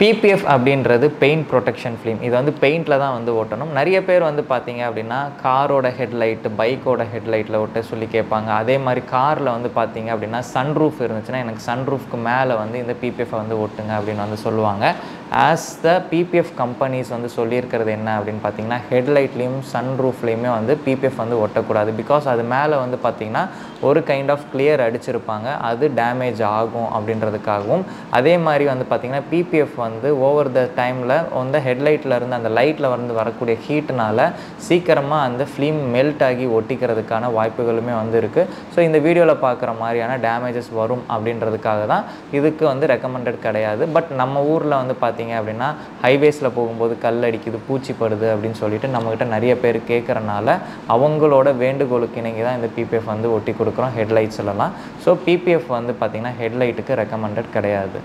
PPF அப்படின்றது paint protection film. இது வந்து பெயிண்டில் தான் வந்து ஓட்டணும். நிறைய பேர் வந்து பார்த்தீங்க அப்படின்னா காரோட ஹெட்லைட்டு, பைக்கோட ஹெட்லைட்டில் ஒட்ட சொல்லி கேட்பாங்க. அதே மாதிரி காரில் வந்து பார்த்தீங்க அப்படின்னா சன்ரூஃப் இருந்துச்சுன்னா எனக்கு சன்ரூஃப்க்கு மேலே வந்து இந்த PPF வந்து ஒட்டுங்க அப்படின்னு வந்து சொல்லுவாங்க. ஆஸ் த PPF கம்பெனிஸ் வந்து சொல்லியிருக்கிறது என்ன அப்படின்னு பார்த்தீங்கன்னா ஹெட்லைட்லேயும் சன்ரூஃப்லேயுமே வந்து PPF வந்து ஒட்டக்கூடாது. பிகாஸ் அது மேலே வந்து பார்த்திங்கன்னா ஒரு கைண்ட் ஆஃப் கிளியர் அடிச்சிருப்பாங்க, அது டேமேஜ் ஆகும் அப்படின்றதுக்காகவும். அதே மாதிரி வந்து பார்த்திங்கன்னா PPF வந்து ஓவர் த டைமில் வந்து ஹெட்லைட்டில் இருந்து அந்த லைட்டில் வந்து வரக்கூடிய ஹீட்னால சீக்கிரமாக அந்த ஃபிலிம் மெல்ட் ஆகி ஒட்டிக்கிறதுக்கான வாய்ப்புகளுமே வந்து இருக்குது. ஸோ இந்த வீடியோவில் பார்க்குற மாதிரியான டேமேஜஸ் வரும் அப்படின்றதுக்காக தான் இதுக்கு வந்து ரெக்கமெண்டட் கிடையாது. பட் நம்ம ஊரில் வந்து பார்த்திங்க அப்படின்னா ஹைவேஸில் போகும்போது கல் அடிக்குது, பூச்சி படுது அப்படின்னு சொல்லிட்டு நம்மக்கிட்ட நிறைய பேர் கேட்குறனால அவங்களோட வேண்டுகோளுக்கு இணங்கி தான் இந்த PPF வந்து ஒட்டி கொடுக்குறோம் ஹெட்லைட்ஸ்லாம். ஸோ PPF வந்து பார்த்திங்கன்னா ஹெட்லைட்டுக்கு ரெக்கமெண்டட் கிடையாது.